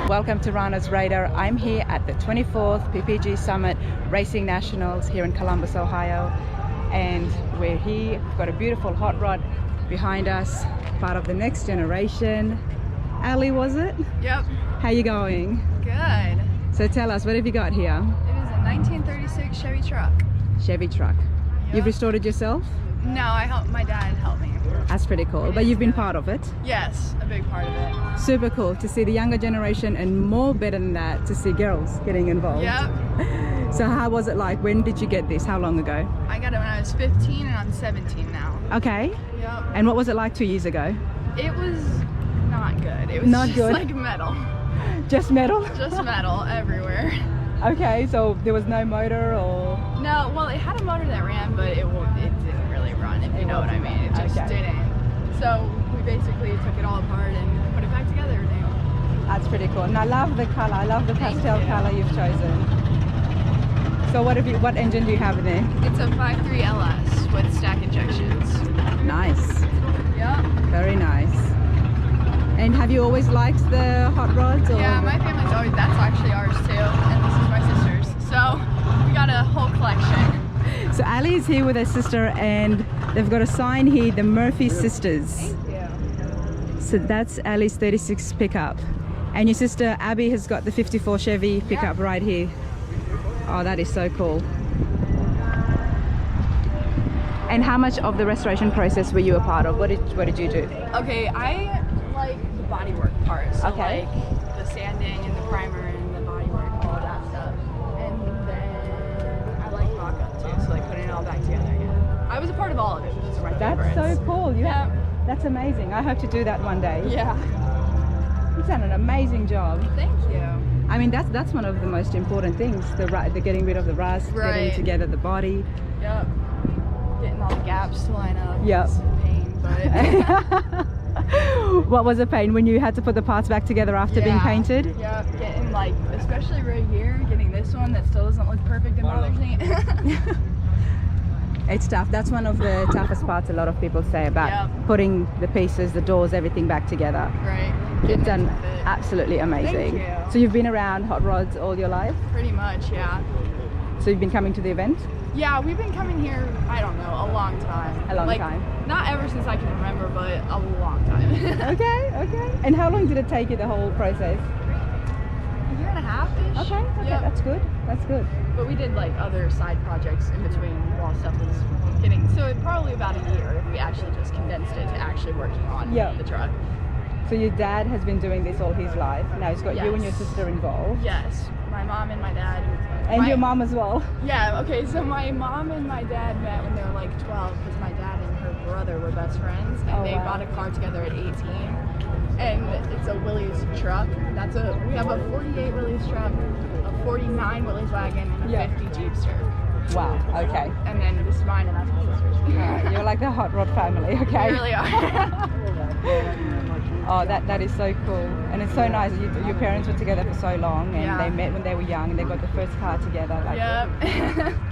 Welcome to Rana's Radar. I'm here at the 24th PPG Summit Racing Nationals here in Columbus, Ohio. And we're here, we've got a beautiful hot rod behind us, part of the next generation. Ali, was it? Yep. How you going? Good. So tell us, what have you got here? It is a 1936 Chevy truck. Chevy truck. Yep. You've restored it yourself? No, my dad helped me. That's pretty cool. But you've been part of it? Yes, a big part of it. Super cool to see the younger generation, and more better than that, to see girls getting involved. Yep. So how was it like? When did you get this? How long ago? I got it when I was 15 and I'm 17 now. Okay. Yep. And what was it like 2 years ago? It was not good. It was not just good. like metal. Just metal? Just metal everywhere. Okay, so there was no motor or? No, well, it had a motor that ran, but it didn't really run, if you know what I mean. It just didn't. So we basically took it all apart and put it back together now. That's pretty cool. And I love the color. I love the pastel color you've chosen. So what engine do you have in there? It's a 5.3 LS with stack injections. Nice. Yep. Very nice. And have you always liked the hot rods? Or yeah, my family's always, that's actually ours too, and this is my sister's. So we got a whole collection. So Ali is here with her sister, and they've got a sign here, the Murphy Sisters. Thank you. So that's Ali's 36 pickup. And your sister Abby has got the 54 Chevy pickup right here. Oh, that is so cool. And how much of the restoration process were you a part of? What did you do? Okay, I like the bodywork part. So okay. Like the sanding and the primer and the bodywork, all that stuff. And then I like mock-up too, so like putting it all back together again. I was a part of all of it, which is my favorite. That's so cool. That's amazing. I hope to do that one day. Yeah. You've done an amazing job. Thank you. I mean, that's one of the most important things, the getting rid of the rust, getting together the body. Yep. Getting all the gaps to line up. Yep. It's a pain, but... What was a pain when you had to put the parts back together after being painted? Yeah, getting like, especially right here, getting this one that still doesn't look perfect and bothers me. It's tough. That's one of the toughest parts a lot of people say about putting the pieces, the doors, everything back together. Right. You've done absolutely amazing. Thank you. So you've been around hot rods all your life? Pretty much, yeah. So you've been coming to the event? Yeah, we've been coming here, I don't know, a long time. A long time. Not ever since I can remember, but a long time. Okay. And how long did it take you, the whole process? A year and a half-ish. Okay, yep. That's good. But we did like other side projects in between while stuff was getting, so it probably about a year if we actually just condensed it to actually working on the truck. So your dad has been doing this all his life. Now he's got you and your sister involved. Yes, my mom and my dad. And your mom as well. Yeah, okay, so my mom and my dad met when they were like 12 because my dad and her brother were best friends, and they bought a car together at 18. And it's a Willys truck. We have a 48 Willys truck, a 49 Willys wagon, and a 50 Jeepster. Wow, okay. And then this is mine, and that's my sister's. You're like the hot rod family, okay? We really are. Oh, that is so cool. And it's so nice. Your parents were together for so long, and they met when they were young, and they got the first car together.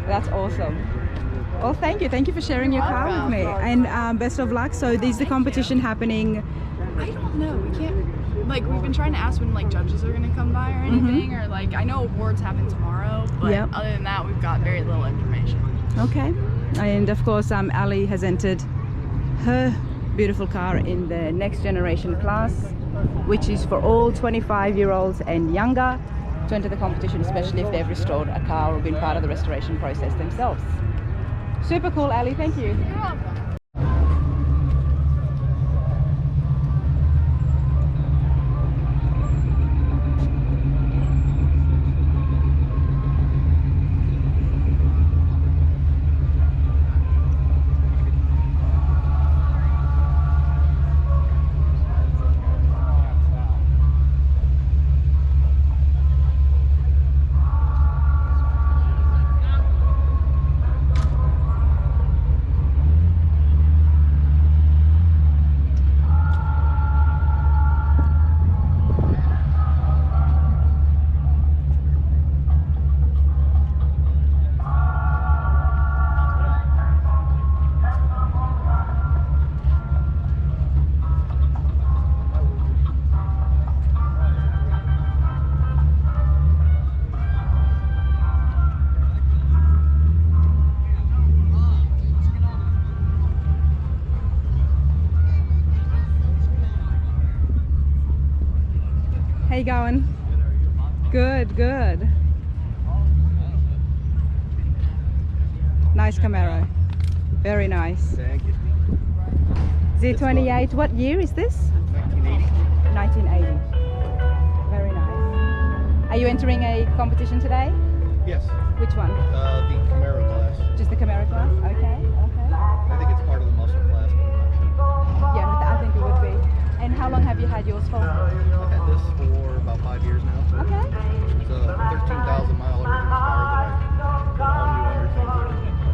That's awesome. Well, thank you for sharing your car with me, and best of luck. So is the competition happening? I don't know, we can't, like, we've been trying to ask when like judges are gonna come by or anything, or like, I know awards happen tomorrow, but other than that, we've got very little information. Okay. And of course, Ali has entered her beautiful car in the next generation class, which is for all 25-year-olds and younger to enter the competition, especially if they've restored a car or been part of the restoration process themselves. Super cool, Ali. Thank you. You're welcome. How you going? Good, good. Nice Camaro. Very nice. Thank you. Z28, what year is this? 1980. 1980. Very nice. Are you entering a competition today? Yes. Which one? The Camaro class. Just the Camaro class? Okay, okay. I think it's part of the muscle class. Yeah, I think it would be. And how long have you had yours for? I've had this for about 5 years now. Okay. It's a 13,000 mile original car that I put all new everything,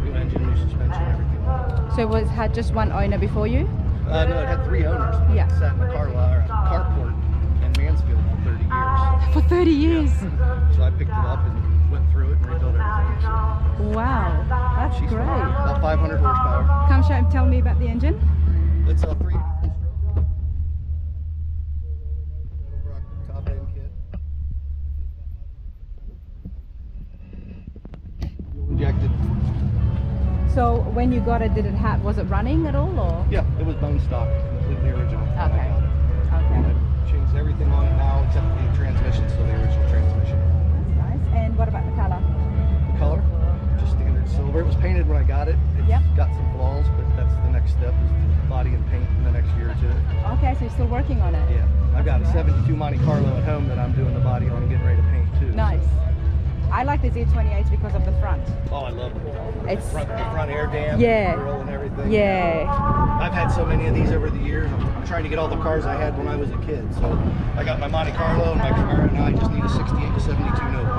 new engine, new suspension, everything. So it was had just one owner before you? No, it had 3 owners. Yeah. It sat in the carport in Mansfield for 30 years. For 30 years? So I picked it up and went through it and rebuilt everything. So Wow, that's she's great. about 500 horsepower. Come show, tell me about the engine. It's a 3 top end kit. Fuel injected. So when you got it, was it running at all, or? Yeah, it was bone stock, completely original. when I Okay. got it. Okay. I changed everything on it now except the transmission, so the original transmission. That's nice. And what about the color? The color, just standard silver. It was painted when I got it. It's Yep. got some flaws, but that's the next step is the body and paint in the next year or two. Okay, so you're still working on it? Yeah, I've got a 72 Monte Carlo at home that I'm doing the body on and getting ready to paint too. Nice. I like the Z28 because of the front. Oh, I love it. It's The front air dam, Yeah. grill and everything. yeah. I've had so many of these over the years. I'm trying to get all the cars I had when I was a kid. So I got my Monte Carlo and my Camaro. Now I just need a 68 to 72 Nova.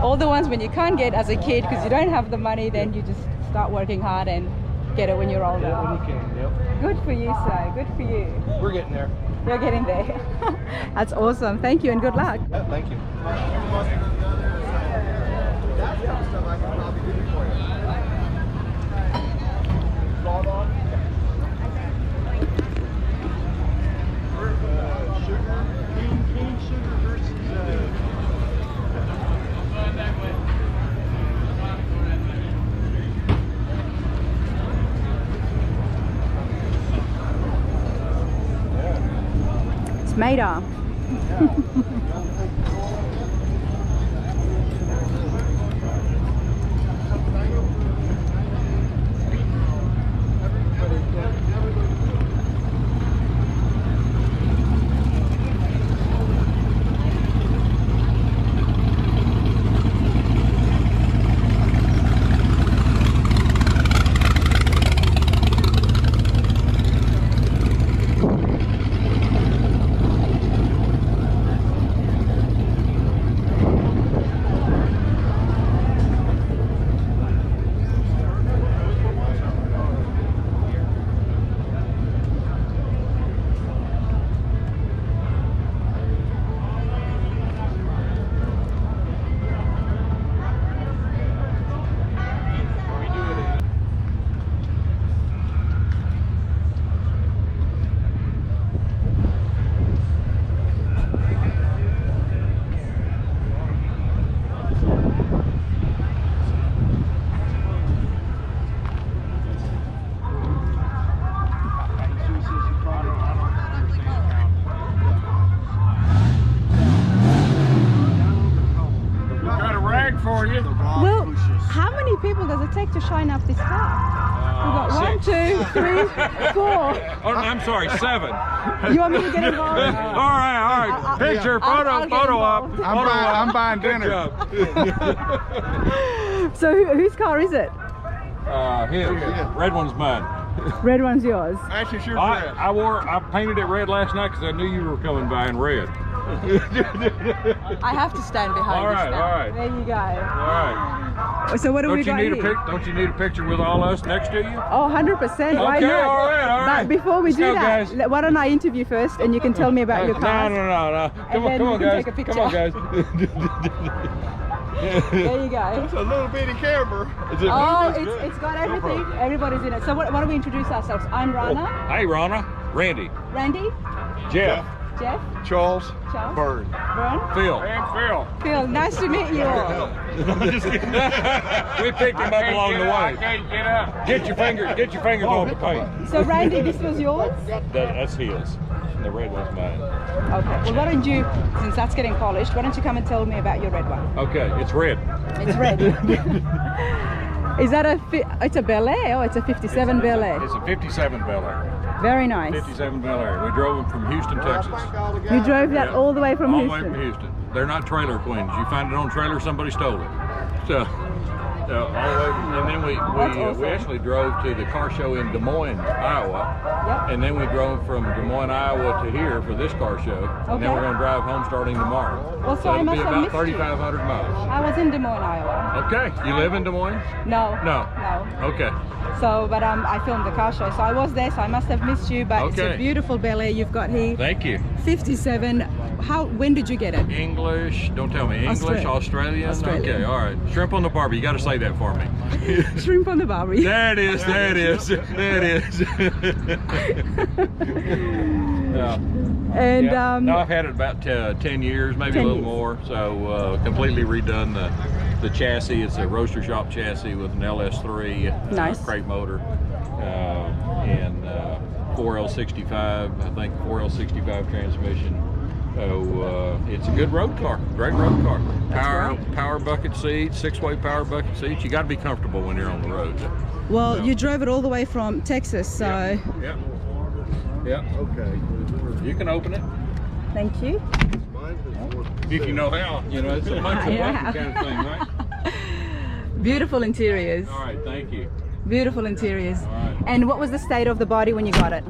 All the ones when you can't get as a kid because you don't have the money, then you just start working hard and get it when you're older. Yeah, when you can. Yep. Good for you, sir. Good for you. We're getting there. You're getting there. That's awesome. Thank you and good luck. Yeah, thank you. It's made of. Well, how many people does it take to shine up this car? We've got 1, 2, 3, 4. Oh, I'm sorry, 7. You want me to get involved? all right. Picture, I'll photo, get photo op. involved. I'm buying dinner. So whose car is it? His. Red one's mine. Red one's yours. Actually, it's your I painted it red last night because I knew you were coming by in red. I have to stand behind All this right, now. all right. There you go. All right. So what do we Don't got you need here? Don't you need a picture with all us next to you? Oh, 100%. Why Okay, not? all right. But before we Let's do go, that, guys. why don't I interview first and you can tell me about your cars. No. And then Come we on, can guys. take a Come on, guys. There you go. It's a little bitty camper. Oh, it's got everything. Everybody's in it. So why don't we introduce ourselves? I'm Rana. Hey, Rana. Randy. Randy? Jeff. Jeff? Charles. Charles? Bird. Vern? Phil. And Phil. Phil, nice to meet you all. We picked him up along the way. Can't get up. Get your fingers off the paint. So Randy, this was yours? That's his. The red one's mine. Okay, well why don't you, since that's getting polished, why don't you come and tell me about your red one? Okay, it's red. It's red. Is that it's a Bel Air or it's a 57 Bel Air? It's a 57 Bel Air. Very nice. 57 Bel Air. We drove them from Houston, Texas. You drove that all the way from All Houston? the way from Houston. They're not trailer queens. You find it on trailer, somebody stole it. So all the way, and then awesome. we actually drove to the car show in Des Moines, Iowa. Yep. And then we drove from Des Moines, Iowa to here for this car show. And then we're going to drive home starting tomorrow. Well, so I it'll must be have about missed you. 3,500 miles. I was in Des Moines, Iowa. Okay. You live in Des Moines? No. No. No. Okay. So, but I filmed the car show, so I was there, so I must have missed you, but it's a Okay. beautiful Bel Air you've got here. Thank you. 57. When did you get it? English, don't tell me. English, Australian? Australian. Okay, all right. Shrimp on the Barbie, you got to say that for me. Shrimp on the Barbie. There it is, there it is, there it is. Yeah. And Yeah. No, I've had it about 10 years, maybe 10 a little years. more. So completely redone the chassis. It's a roaster shop chassis with an LS3 Nice. crate motor and 4L65, I think 4L65 transmission. So it's a good road car, great road car. Power bucket seats, 6-way power bucket seats. You got to be comfortable when you're on the road. well, you drove it all the way from Texas, so Yeah. Okay. You can open it thank you. if you know how. You know, it's a bunch of Yeah. lucky kind of thing, right? Beautiful interiors. All right, thank you. Beautiful interiors. All right. And what was the state of the body when you got it?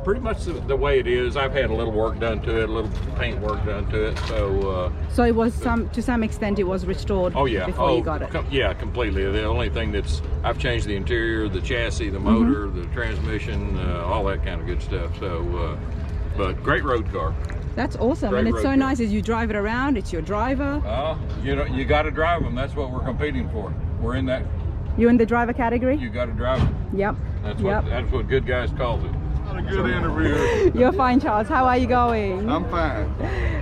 Pretty much the way it is. I've had a little work done to it, a little paint work done to it. So. So it was to some extent it was restored Oh yeah. before you got it. Yeah, completely. The only thing I've changed the interior, the chassis, the motor, the transmission, all that kind of good stuff. So, but great road car. That's awesome. Great And it's road so car. nice as you drive it around, it's your driver. You know, you got to drive them. That's what we're competing for. We're in that. You're in the driver category? You got to drive them. Yep. That's what Goodguys calls it. Not a good interview. You're fine, Charles. How are you going? I'm fine.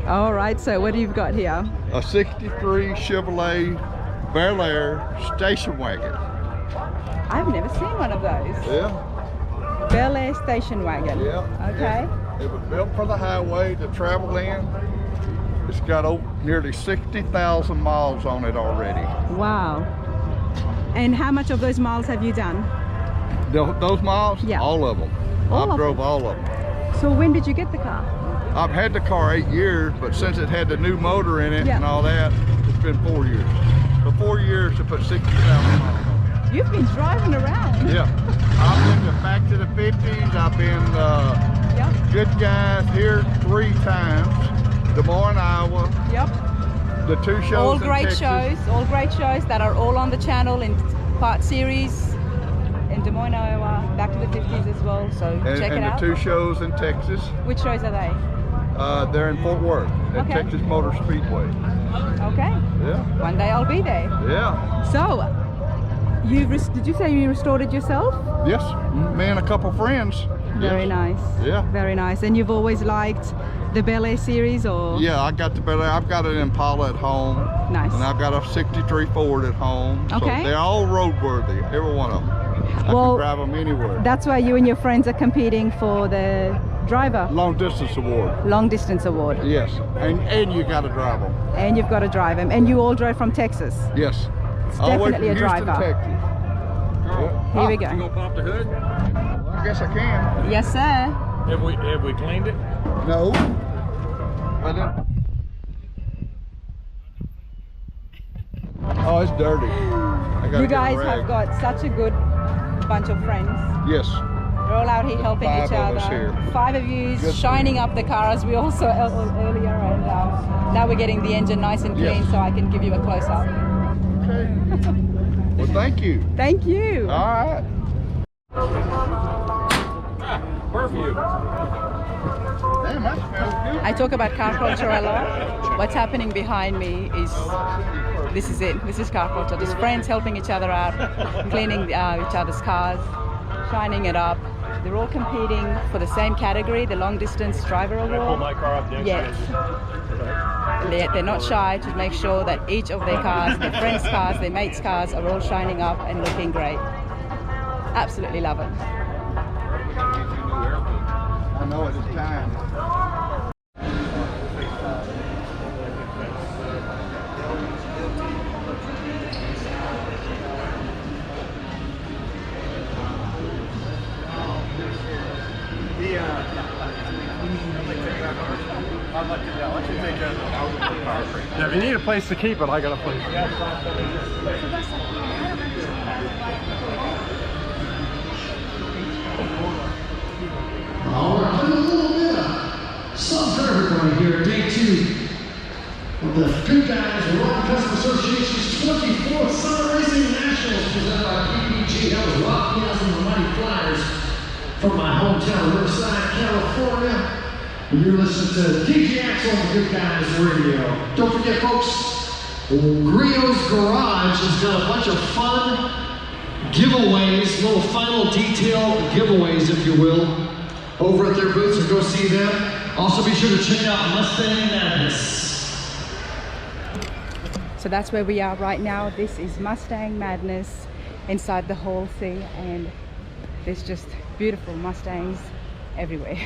All right, so what do you've got here? A 63 Chevrolet Bel Air station wagon. I've never seen one of those. Yeah. Bel Air station wagon. Yeah. Okay. It was built for the highway to travel in. It's got nearly 60,000 miles on it already. Wow. And how much of those miles have you done? Those miles? Yeah. All of them. All I of drove them? all of them. So when did you get the car? I've had the car 8 years, but since it had the new motor in it Yeah. and all that, it's been 4 years. For 4 years to put 60,000 miles on it. You've been driving around. Yeah. I've been back to the 50s. I've been Yep. Goodguys here 3 times. Des Moines, Iowa. Yep. The 2 shows All in great Texas. shows. All great shows that are all on the channel in part series in Des Moines, Iowa. Back to the 50s as well. So check it And out. the 2 shows in Texas. Which shows are they? They're in Fort Worth at Okay. Texas Motor Speedway. Okay. Yeah. One day I'll be there. Yeah. So, did you say you restored it yourself? Yes. Me and a couple friends. Very Yes. nice. Yeah. Very nice. And you've always liked the Bel Air series, or? Yeah, I got the Bel Air. I've got an Impala at home. Nice. And I've got a 63 Ford at home. Okay. So they're all roadworthy, every one of them. I Well, can drive them anywhere. That's why you and your friends are competing for the driver Long distance award. long distance award. Yes. And you got to drive them. And you've got to drive them. And you all drove from Texas. Yes. It's All the way definitely a from Houston, driver. Texas. Yeah. Here we You go. gonna pop the hood? Well, I guess I can. Yes, sir. Have we cleaned it? No. But then... Oh, it's dirty. I gotta You get a guys rag. have got such a good bunch of friends. Yes. We're all out here helping 5 each of other. us here. 5 of you Good shining up the car as we all saw earlier, and now we're getting the engine nice and clean, Yes. so I can give you a close up. Okay. Well, thank you. Thank you. All right. Perfume. Damn, that smells good. I talk about car culture a lot. What's happening behind me is, this is it. This is car culture. Just friends helping each other out, cleaning each other's cars, shining it up. They're all competing for the same category, the long distance driver award. Yet they're not shy to make sure that each of their cars, their friends' cars, their mates' cars are all shining up and looking great. Absolutely love it. I know it's time. Yeah, if you need a place to keep it, I got a place. All right, a little bit of some for everybody here at day 2 of the Goodguys World Custom Association's 24th Summer Racing Nationals presented by PPG. That was Rock Meals and the Mighty Flyers from my hometown, Riverside, California. And you're listening to DJ Axel on the Goodguys Radio. Don't forget, folks, Griot's Garage has got a bunch of fun giveaways, little final detail giveaways, if you will, over at their booth, so go see them. Also be sure to check out Mustang Madness. So that's where we are right now. This is Mustang Madness inside the Hall C, and there's just beautiful Mustangs everywhere.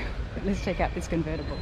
Let's check out this convertible.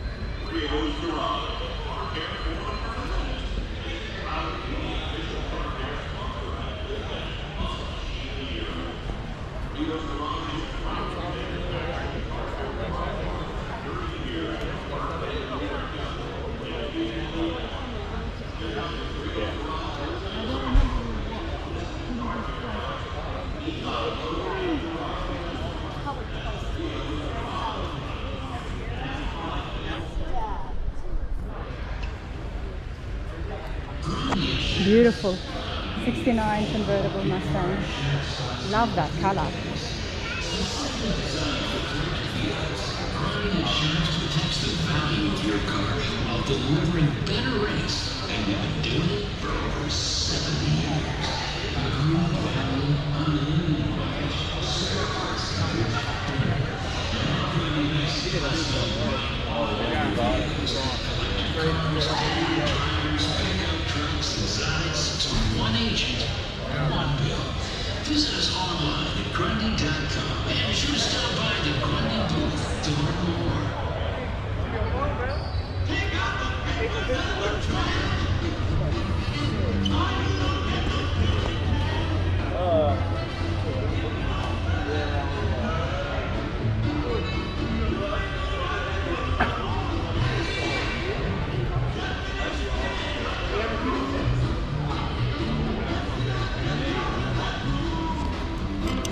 Beautiful 69 convertible Mustang. Love that color. Insurance protects the value of your car while delivering better rates, and we've been doing it for over 70 years. One agent, one bill. Visit us online at grundy.com and be sure to stop by the Grundy booth to learn more.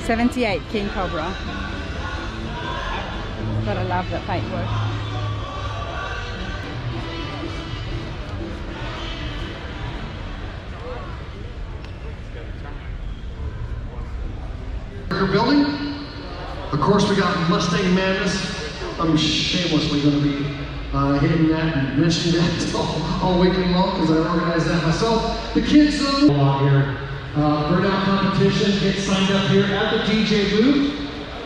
'78 King Cobra. Gotta love that paintwork. Building. Of course, we got Mustang Madness. I'm shamelessly going to be hitting that and mentioning that all weekend long because I organized that myself. The kids though, a lot here. Burnout competition. Get signed up here at the DJ booth.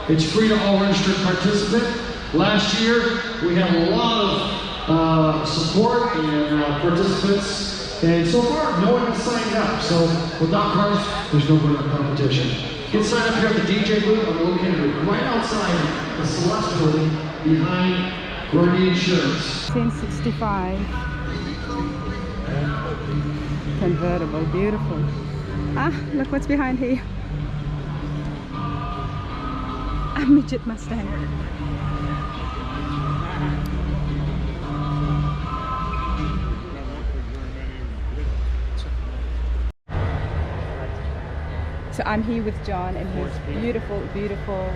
It's free to all registered participants. Last year, we had a lot of support and participants, and so far, no one has signed up. So without cars, there's no burnout competition. Get signed up here at the DJ booth. I'm located right outside the Celeste building behind Grundy Insurance. 1065 convertible, beautiful. Ah, look what's behind here. A midget Mustang. So I'm here with John and his beautiful, beautiful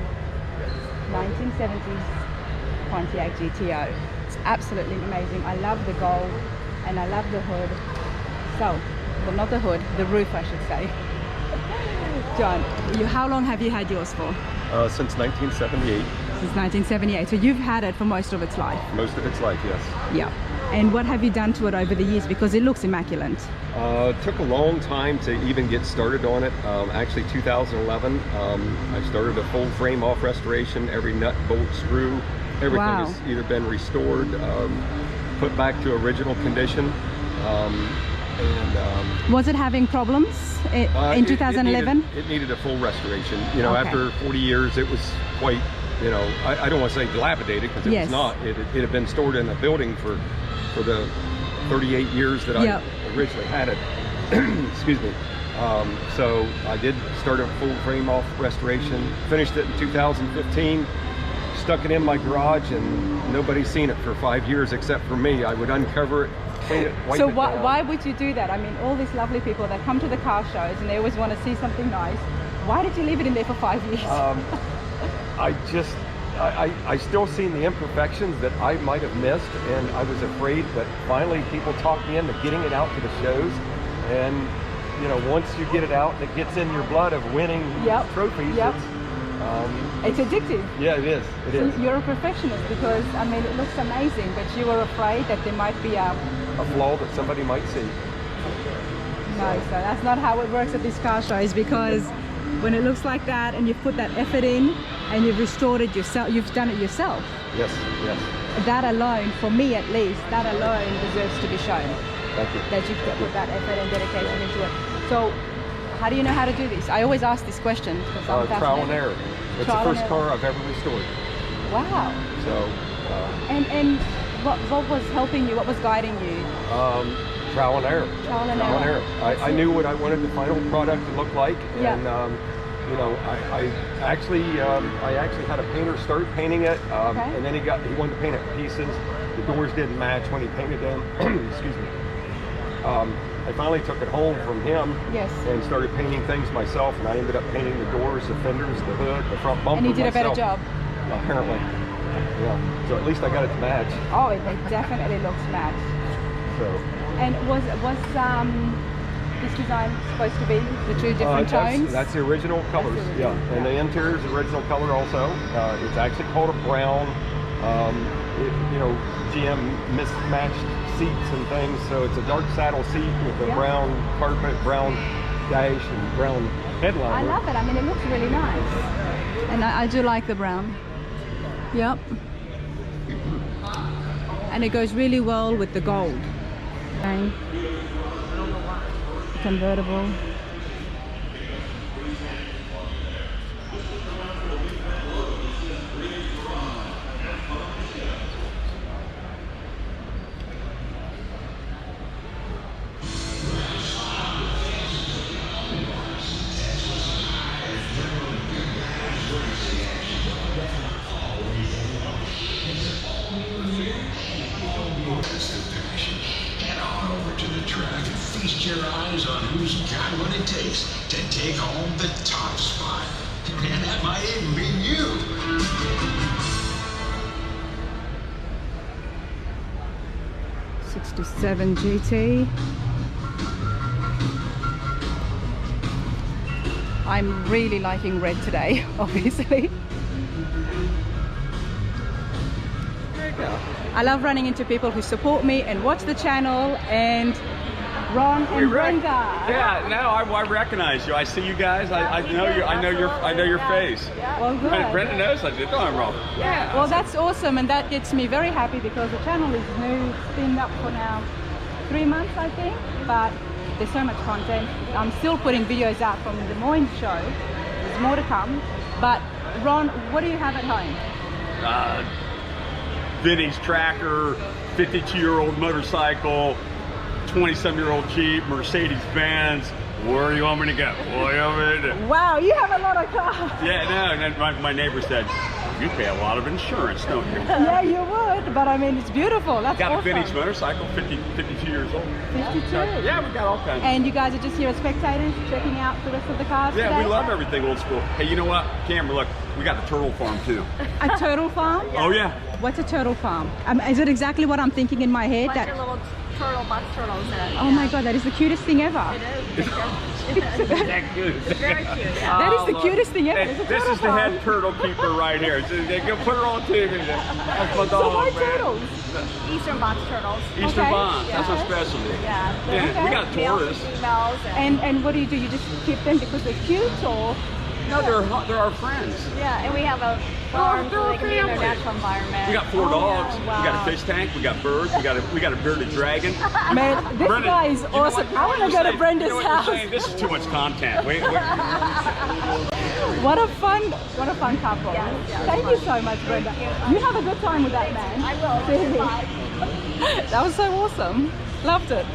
1970s Pontiac GTO. It's absolutely amazing. I love the gold and I love the hood. So, well, not the hood, the roof I should say. John, how long have you had yours for? Since 1978. Since 1978. So you've had it for most of its life? Most of its life, yes. Yeah. And what have you done to it over the years? Because it looks immaculate. It took a long time to even get started on it. Actually 2011, I started a full frame off restoration. Every nut, bolt, screw, everything has either been restored, put back to original condition. Was it having problems in 2011? It needed a full restoration. You know, after 40 years, it was quite, you know, I don't want to say dilapidated, because it was not. It had been stored in a building for the 38 years that I originally had it. Excuse me. So I did start a full frame off restoration, finished it in 2015, stuck it in my garage, and nobody's seen it for 5 years except for me. I would uncover it, clean it, wipe so it down. Why would you do that? I mean, all these lovely people that come to the car shows and they always want to see something nice. Why did you leave it in there for 5 years? I still seen the imperfections that I might have missed, and I was afraid, but finally people talked me into getting it out to the shows. And you know, once you get it out and it gets in your blood of winning trophies, it's addictive. Yeah, it is. It is. You're a perfectionist, because I mean, it looks amazing, but you were afraid that there might be a flaw that somebody might see. No, so that's not how it works at these car shows, because when it looks like that and you've put that effort in and you've restored it yourself, you've done it yourself. Yes, yes. That alone, for me at least, that alone deserves to be shown. Thank you. That you've put that effort and dedication into it. So, how do you know how to do this? I always ask this question because I'm fascinated. Trial and error. It's the first car I've ever restored. Wow. So. And what was helping you? What was guiding you? Trial and error. Trial and error. I knew what I wanted the final product to look like, and you know, I actually had a painter start painting it, and then he wanted to paint it in pieces. The doors didn't match when he painted them. Excuse me. I finally took it home from him and started painting things myself, and I ended up painting the doors, the fenders, the hood, the front bumper. And you did myself. a better job. Apparently. Yeah. So at least I got it to match. Oh, it definitely looks matched. So. And was this design supposed to be the two different tones? That's the original colors. And the interior is the original color also. It's actually called a brown. You know, GM mismatched seats and things, so it's a dark saddle seat with a brown carpet, brown dash, and brown headliner. I love it. I mean, it looks really nice, and I do like the brown. Yep. And it goes really well with the gold. Okay. Convertible. Your eyes on who's got what it takes to take home the top spot. And that might even be you. '67 GT. I'm really liking red today, obviously. There you go. I love running into people who support me and watch the channel, and Ron and Brenda. Yeah, no, I recognize you. I see you guys. I know you. I know your face. Well, good. Brenda knows I did. No, I'm wrong. Yeah. Well, that's awesome, and that gets me very happy because the channel is new. It's been up for now 3 months, I think. But there's so much content. I'm still putting videos out from the Des Moines show. There's more to come. But Ron, what do you have at home? Vintage tracker, 52-year-old motorcycle, 27-year-old Jeep, Mercedes-Benz. Where do you want me to go? What do you want me to do? Wow, you have a lot of cars. Yeah, no, and then my neighbor said, you pay a lot of insurance, don't you? Yeah, you would, but I mean, it's beautiful. That's got awesome. A vintage motorcycle, 52 years old. 52? Yeah, we got all kinds. And you guys are just here as spectators, checking out the rest of the cars Yeah, today? we love everything old school. Hey, you know what? Cameron, look, we got the turtle farm too. A turtle farm? Oh, yeah. What's a turtle farm? Is it exactly what I'm thinking in my head? Bunch of little turtle bus turtles in it. Oh my god, that is the cutest thing ever. It is. That cute. Very cute. That is the cutest thing ever. Hey, It's a this turtle is the farm. head turtle keeper right here. So they can put her on TV. That's my dog, So why man. turtles? Eastern box turtles. Eastern Okay. Bond. That's our Yeah. specialty. Yeah. Yeah, we got Males and Taurus. females. And what do? You just keep them because they're cute, or? No, they're our friends. Yeah, and we have a farm they're so a they can be in their family. natural environment. We got 4 dogs. wow. We got a fish tank. We got birds. We got a bearded dragon. Man, this Brendan, guy is you know what- awesome. you know I what want to you're go to saying? Brenda's You know what you're house. saying? This is too much content. What a fun couple. Yes, yes. Thank you so much, Brenda. You have a good time with that man. I will. Really. That was so awesome. Loved it.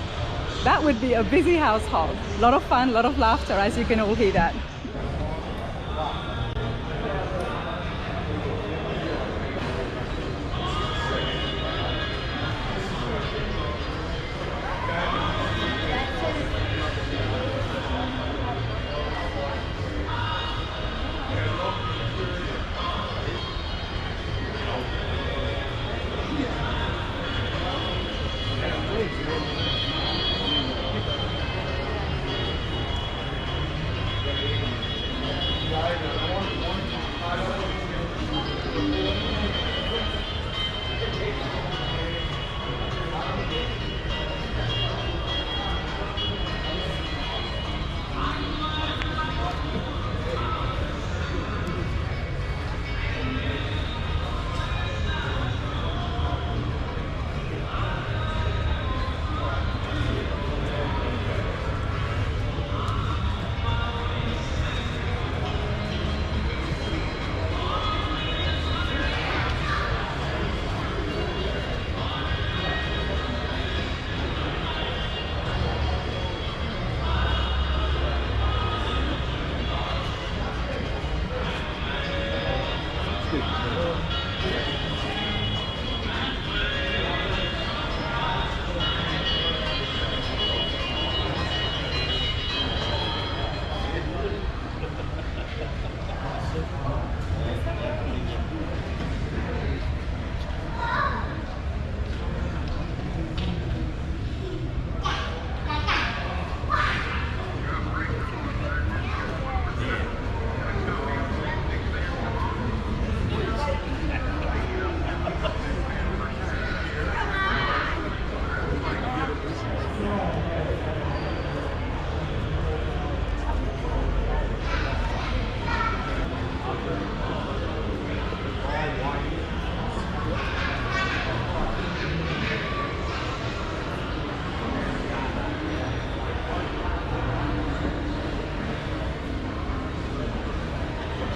That would be a busy household. A lot of fun, a lot of laughter, as you can all hear that.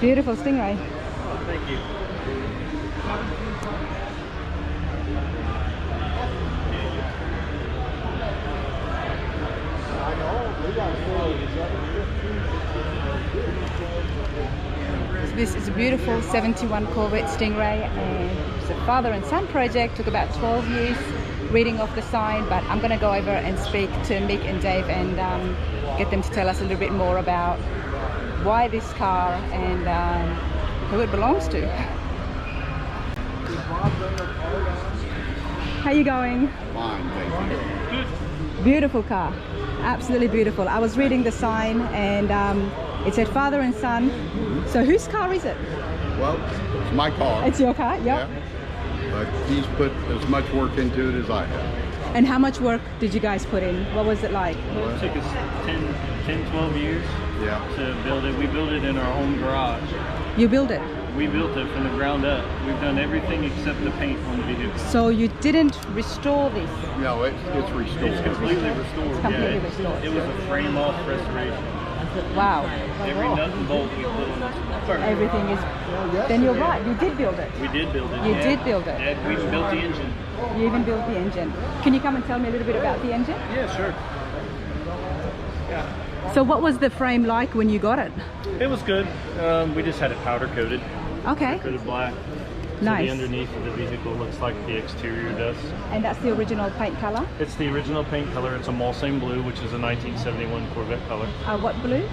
Beautiful Stingray. Thank you. So this is a beautiful 71 Corvette Stingray, and it's a father and son project. Took about 12 years reading off the sign, but I'm going to go over and speak to Mick and Dave and get them to tell us a little bit more about why this car and who it belongs to. How you going? Fine, thank you. Beautiful car, absolutely beautiful. I was reading the sign and it said father and son. So whose car is it? Well, it's my car. It's your car, yep. Yeah. But he's put as much work into it as I have. And how much work did you guys put in? What was it like? Well, it took us 10, 12 years to build it. We built it in our own garage. You built it? We built it from the ground up. We've done everything except the paint on the vehicle. So you didn't restore this? No, it's restored. It's completely restored. It's completely yeah, restored. It was a frame-off restoration. Wow. Every nut and bolt we put on this car. Everything is... Then you're right, you did build it. We did build it. You yeah. did build it. Yeah, we built the engine. You even built the engine. Can you come and tell me a little bit about the engine? Yeah, sure. Yeah. So what was the frame like when you got it? It was good. We just had it powder coated. Okay. Powder coated black. Nice. So the underneath of the vehicle looks like the exterior does. And that's the original paint color? It's the original paint color. It's a Mustang blue, which is a 1971 Corvette color. What blue?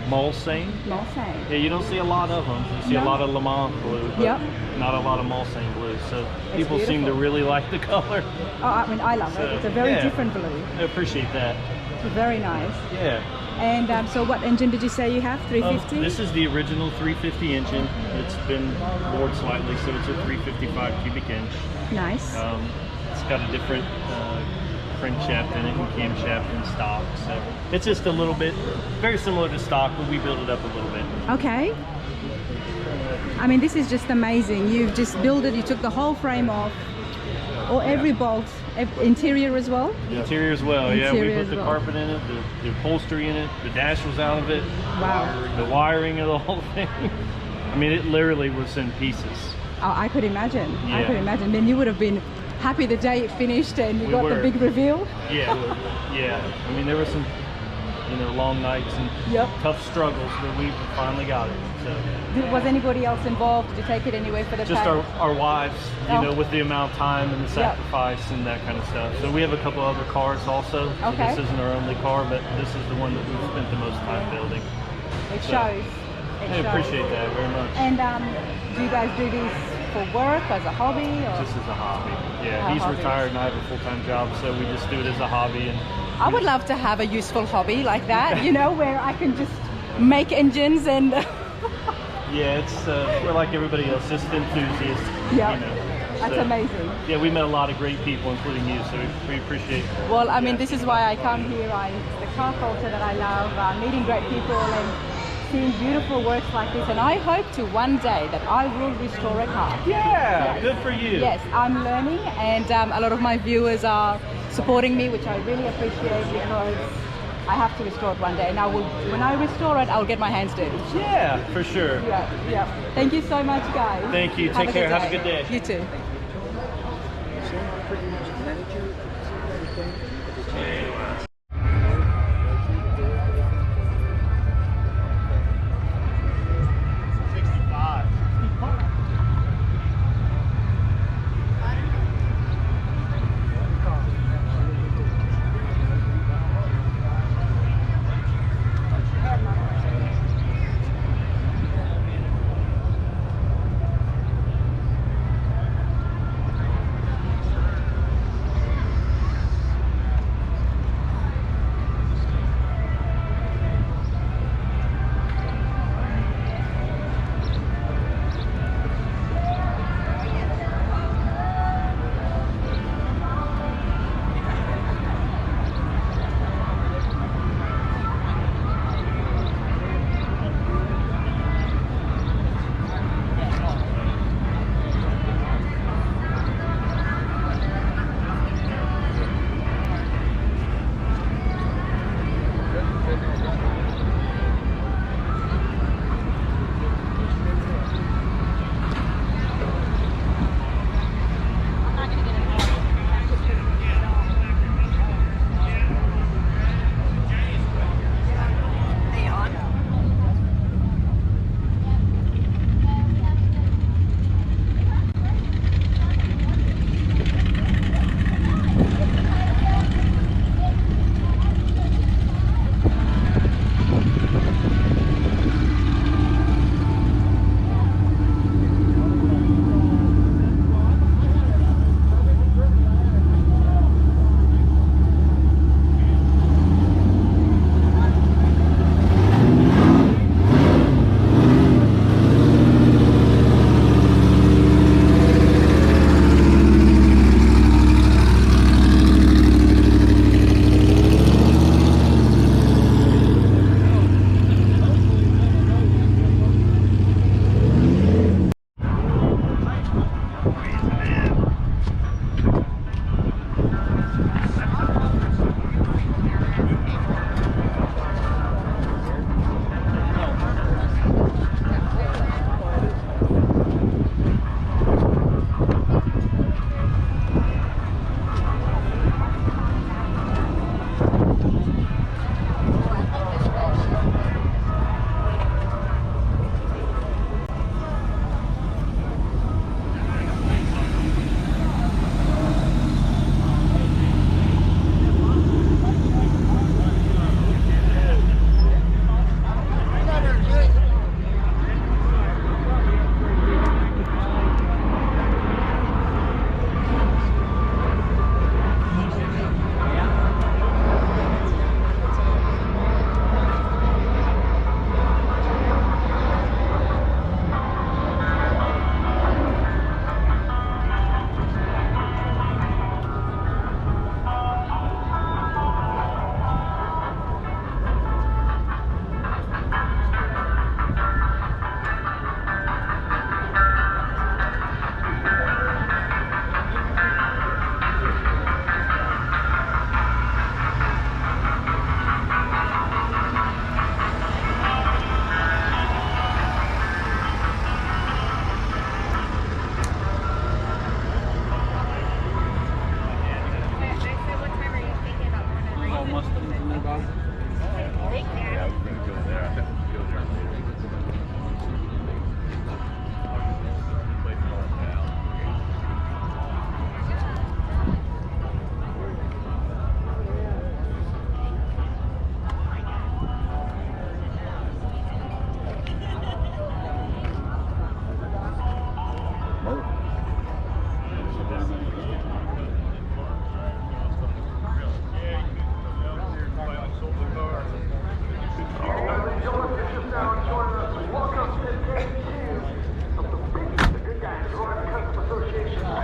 Mustang. Mustang. Yeah, you don't see a lot of them. You see a lot of Le Mans blue, but not a lot of Mustang blue. So people seem to really like the color. Oh, I mean, I love it. It's a very different blue. I appreciate that. It's very nice. Yeah. And so what engine did you say you have? 350? This is the original 350 engine. It's been lowered slightly, so it's a 355 cubic inch. Nice. It's got a different crankshaft in it and camshaft in stock. So it's just a little bit, very similar to stock, but we built it up a little bit. Okay. I mean, this is just amazing. You've just built it, you took the whole frame off, or every bolt, interior as well? Interior as well, Interior yeah. We put the carpet in it, the upholstery in it, the dash was out of it. Wow. The wiring of the whole thing. I mean, it literally was in pieces. Oh, I could imagine. Yeah. I could imagine. Then you would have been happy the day it finished and you got the big reveal. Yeah, yeah. I mean, there were some, long nights and tough struggles, but we finally got it. So. Was anybody else involved? Did you take it anyway for the Just our wives, with the amount of time and the sacrifice and that kind of stuff. So we have a couple other cars also. So okay. This isn't our only car, but this is the one that we've spent the most time building. It shows. I appreciate that very much. And do you guys do these for work, as a hobby? Or? Just as a hobby. Yeah, he's retired and I have a full-time job, so we just do it as a hobby. And I would love to have a useful hobby like that, where I can just make engines and... Yeah, it's we're like everybody else, just enthusiasts. Yeah, that's amazing. Yeah, we met a lot of great people, including you, so we appreciate it. Well, I mean, this is why I come here. It's the car culture that I love, meeting great people and seeing beautiful works like this. And I hope to one day that I will restore a car. Yeah, good for you. Yes, I'm learning, and a lot of my viewers are supporting me, which I really appreciate because I have to restore it one day, and when I restore it, I'll get my hands dirty. Yeah, for sure. Yeah. Thank you so much, guys. Thank you. Take care. Have a good day. You too.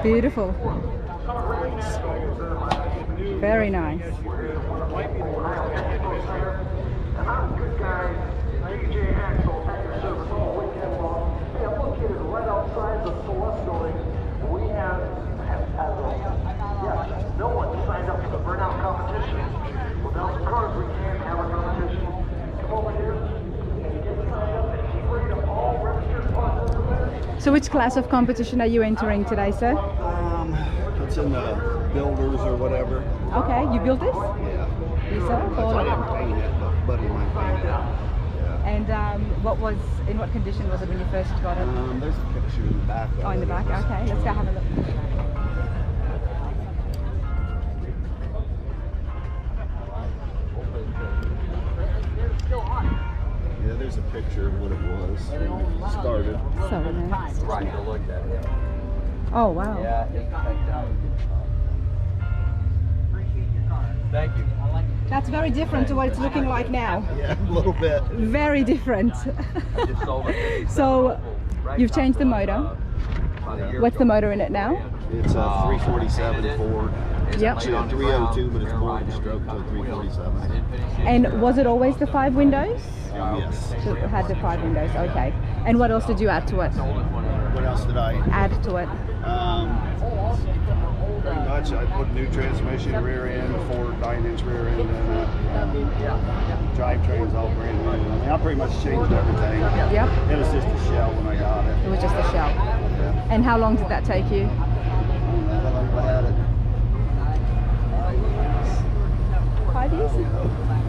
Beautiful. Very nice. No one signed up for the burnout competition. Well, now the cars we can have a competition. Come over here and get signed up and keep ready to all registered partners. So which class of competition are you entering today, sir? It's in the builders or whatever. Okay, you built this? Yeah. Yes, sir. I didn't paint it, but a buddy of mine painted it. Yeah. And in what condition was it when you first got it? There's a picture in the back. Oh, in the back? Okay, let's go have a look. Yeah, there's a picture of what it was when it started. So nice. Right to look at it. Oh, wow. Yeah, thank you. That's very different to what it's looking like now. Yeah, a little bit. Very different. So, you've changed the motor. What's the motor in it now? It's a 347 Ford. It's Yep. actually a 302, but it's more than stroke to a 347. And was it always the 5 windows? Yes. So it had the 5 windows, okay. And what else did you add to it? What else did I add to it? Pretty much, I put new transmission, rear end, 4 9-inch rear end, and drivetrain's all brand new. I mean, I pretty much changed everything. Yep. It was just a shell when I got it. It was just a shell. Yeah. And how long did that take you? I had it 5 years?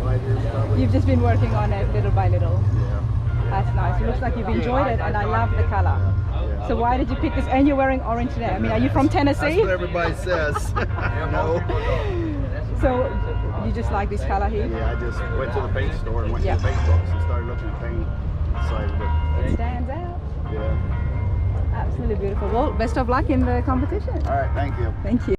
5 years probably. You've just been working on it little by little. Yeah. That's nice. It looks like you've enjoyed it, and I love the color. Yeah. So why did you pick this? And you're wearing orange today. I mean, are you from Tennessee? That's what everybody says. No. So you just like this color here? Yeah, I just went to the paint store and went Yep. to the paint books and started looking at paint. Decided It stands out. yeah. Absolutely beautiful. Well, best of luck in the competition. All right, thank you. Thank you.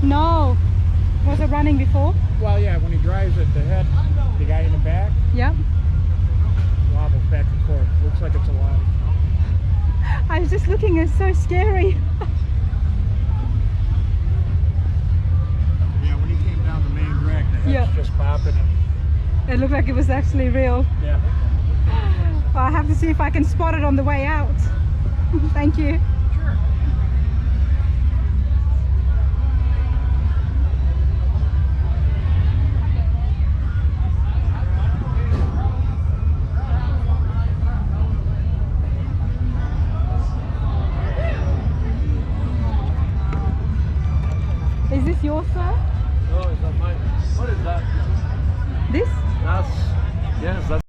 No. Was it running before? Well, yeah, when he drives it, the head, the guy in the back, Yep. wobbles back and forth. Looks like it's alive. I was just looking, it's so scary. Yeah, when he came down the main drag, the head's Yeah. just popping. It looked like it was actually real. Yeah. Well, I have to see if I can spot it on the way out. Thank you. Sure. Is this yours, sir? No, it's not mine. What is that? yes, that's